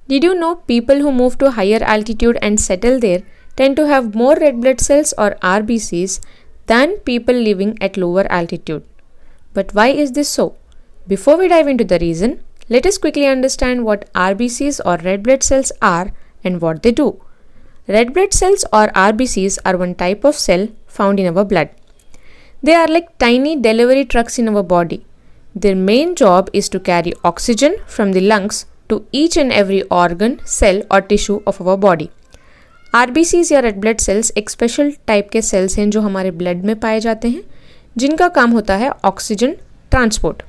Did you know people who move to higher altitude and settle there tend to have more red blood cells or RBCs than people living at lower altitude? But why is this so? Before we dive into the reason, let us quickly understand what RBCs or red blood cells are and what they do. Red blood cells or RBCs are one type of cell found in our blood. They are like tiny delivery trucks in our body. Their main job is to carry oxygen from the lungs to each and every organ, cell or tissue of our body. RBCs या red blood sales एक special type के sales हैं जो हमारे blood में पाए जाते हैं, जिनका काम होता है ऑक्सीजन ट्रांसपोर्ट।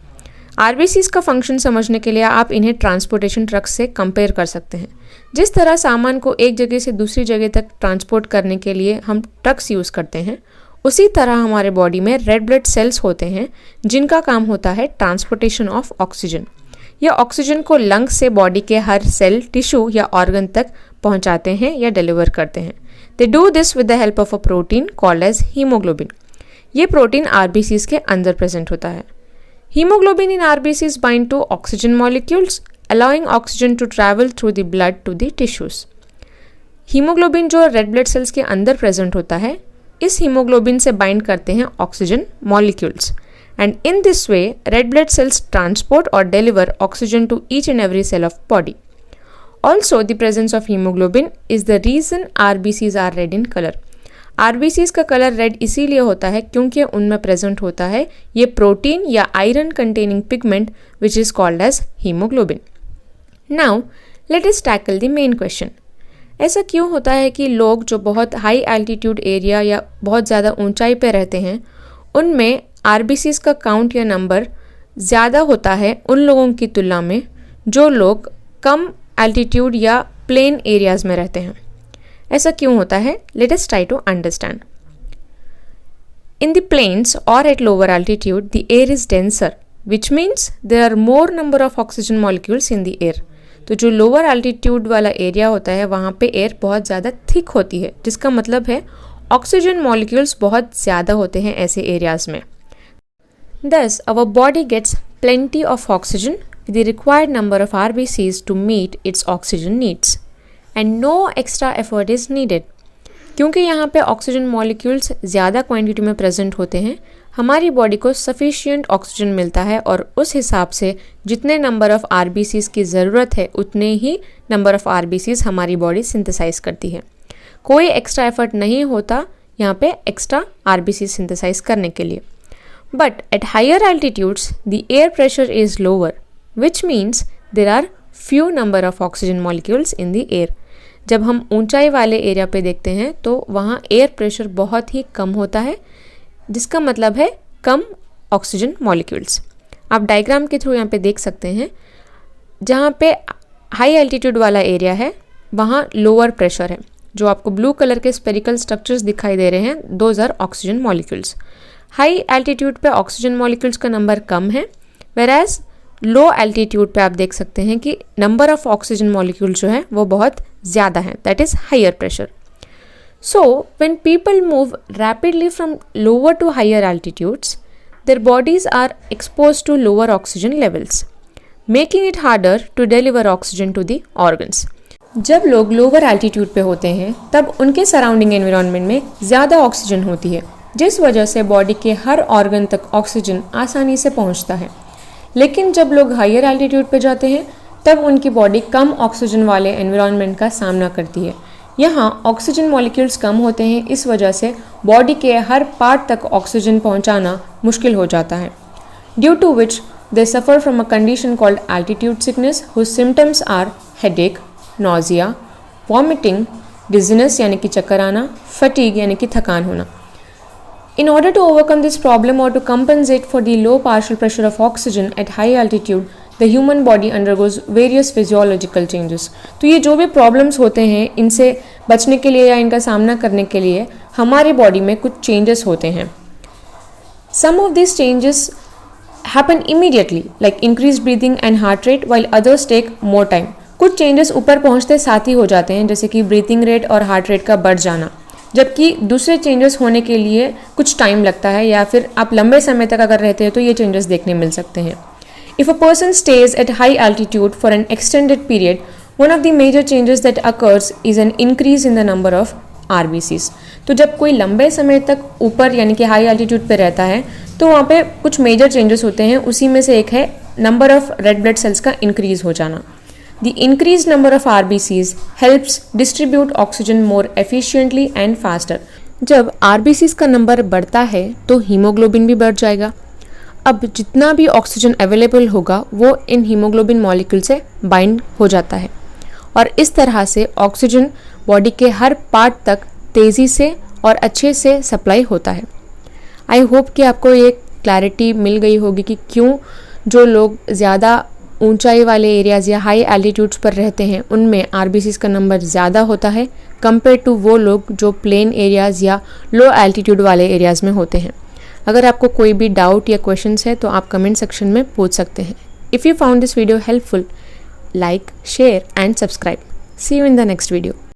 RBCs का फंक्शन समझने के लिए आप इन्हें ट्रांसपोर्टेशन ट्रक से कंपेयर कर सकते हैं। जिस तरह सामान को एक जगह से दूसरी जगह तक ट्रांसपोर्ट करने के लिए हम ट्रक्स यूज़ करते हैं, उसी तरह हमारे बॉडी में रेड ब्लड सेल्स होते हैं जिनका काम होता है ट्रांसपोर्टेशन ऑफ ऑक्सीजन। यह ऑक्सीजन को लंग्स से बॉडी के हर सेल, टिश्यू या ऑर्गन तक पहुंचाते हैं या डिलीवर करते हैं। They do this with the help of a protein called as haemoglobin. ये प्रोटीन RBCs के अंदर प्रेजेंट होता है। Haemoglobin in RBCs bind to oxygen molecules allowing oxygen to travel through the blood to the tissues. Haemoglobin जो red blood cells के अंदर present होता है, इस हीमोग्लोबिन से बाइंड करते हैं oxygen molecules, and in this way red blood cells transport or deliver oxygen to each and every cell of body. Also, the presence of hemoglobin is the reason RBCs are red in color. RBCs का colour red इसीलिए होता है क्योंकि उनमें present होता है ये protein या iron containing pigment which is called as haemoglobin. Now let us tackle the main question. ऐसा क्यों होता है कि लोग जो बहुत हाई एल्टीट्यूड एरिया या बहुत ज़्यादा ऊंचाई पे रहते हैं उनमें RBCs का काउंट या नंबर ज़्यादा होता है उन लोगों की तुलना में जो लोग कम एल्टीट्यूड या प्लेन एरियाज़ में रहते हैं? ऐसा क्यों होता है? Let us try to understand. In the plains और at lower altitude the air is denser which means there are more number of oxygen molecules in the air. तो जो लोअर एल्टीट्यूड वाला एरिया होता है वहाँ पे एयर बहुत ज़्यादा थिक होती है, जिसका मतलब है ऑक्सीजन मॉलिक्यूल्स बहुत ज़्यादा होते हैं ऐसे एरियाज़ में। Thus, our body gets plenty of oxygen with the required number of RBCs to meet its oxygen needs, and no extra effort is needed. क्योंकि यहाँ पे ऑक्सीजन मॉलिक्यूल्स ज़्यादा क्वांटिटी में प्रेजेंट होते हैं, हमारी बॉडी को सफिशिएंट ऑक्सीजन मिलता है और उस हिसाब से जितने नंबर ऑफ RBCs की ज़रूरत है उतने ही नंबर ऑफ RBCs हमारी बॉडी सिंथेसाइज करती है। कोई एक्स्ट्रा एफर्ट नहीं होता यहाँ पे एक्स्ट्रा RBC सिंथेसाइज करने के लिए। But at higher altitudes, the air pressure is lower, which means there are few number of oxygen molecules in the air. जब हम ऊंचाई वाले एरिया पे देखते हैं तो वहाँ एयर प्रेशर बहुत ही कम होता है, जिसका मतलब है कम ऑक्सीजन मॉलिक्यूल्स। आप डायग्राम के थ्रू यहाँ पे देख सकते हैं, जहाँ पे हाई एल्टीट्यूड वाला एरिया है वहाँ लोअर प्रेशर है। जो आपको ब्लू कलर के स्पेरिकल स्ट्रक्चर्स दिखाई दे रहे हैं, those are oxygen molecules. High altitude पे ऑक्सीजन मॉलिक्यूल्स का नंबर कम है, वेराज लो एल्टीट्यूड पे आप देख सकते हैं कि नंबर ऑफ ऑक्सीजन मॉलिक्यूल जो है वो बहुत ज़्यादा है, that is higher pressure. So when people move rapidly from lower to higher altitudes, their bodies are expose to lower oxygen levels, making it harder to deliver oxygen to the organs. जब लोग lower altitude पे होते हैं तब उनके surrounding environment में ज़्यादा oxygen होती है, जिस वजह से बॉडी के हर ऑर्गन तक ऑक्सीजन आसानी से पहुंचता है। लेकिन जब लोग हायर एल्टीट्यूड पे जाते हैं तब उनकी बॉडी कम ऑक्सीजन वाले एनवायरनमेंट का सामना करती है। यहाँ ऑक्सीजन मॉलिक्यूल्स कम होते हैं, इस वजह से बॉडी के हर पार्ट तक ऑक्सीजन पहुँचाना मुश्किल हो जाता है। Due to which they suffer from a condition called altitude sickness whose symptoms are headache, nausea, vomiting, dizziness यानी कि चक्कर आना, फटीग यानी कि थकान होना। In order to overcome this problem or to compensate for the low partial pressure of oxygen at high altitude, the human body undergoes various physiological changes. तो ये जो भी problems होते हैं इनसे बचने के लिए या इनका सामना करने के लिए हमारी बॉडी में कुछ changes होते हैं। Some of these changes happen immediately, like increased breathing and heart rate, while others take more time. कुछ changes ऊपर पहुँचते साथ ही हो जाते हैं, जैसे कि breathing rate और heart rate का बढ़ जाना, जबकि दूसरे चेंजेस होने के लिए कुछ टाइम लगता है या फिर आप लंबे समय तक अगर रहते हैं तो ये चेंजेस देखने मिल सकते हैं। If a person stage at high altitude for an extended period, One of the major changes that occurs is an increase in the number of RBCs. तो जब कोई लंबे समय तक ऊपर यानी कि हाई एल्टीट्यूड पे रहता है तो वहाँ पे कुछ मेजर चेंजेस होते हैं, उसी में से एक है number of red blood sales का इंक्रीज हो जाना. The increased number of RBCs helps distribute oxygen more efficiently and faster. जब RBCs का नंबर बढ़ता है तो हीमोग्लोबिन भी बढ़ जाएगा. अब जितना भी ऑक्सीजन अवेलेबल होगा वो इन हीमोग्लोबिन मॉलिक्यूल से बाइंड हो जाता है और इस तरह से ऑक्सीजन बॉडी के हर पार्ट तक तेज़ी से और अच्छे से सप्लाई होता है. आई होप कि आपको ये क्लैरिटी मिल गई होगी कि क्यों जो लोग ज़्यादा ऊंचाई वाले एरियाज़ या हाई एल्टीट्यूड्स पर रहते हैं उनमें आरबीसीज़ का नंबर ज़्यादा होता है कंपेयर टू वो लोग जो प्लेन एरियाज़ या लो एल्टीट्यूड वाले एरियाज़ में होते हैं. अगर आपको कोई भी डाउट या क्वेश्चंस है तो आप कमेंट सेक्शन में पूछ सकते हैं. If you found this video helpful, like, share and subscribe. See you in the next video.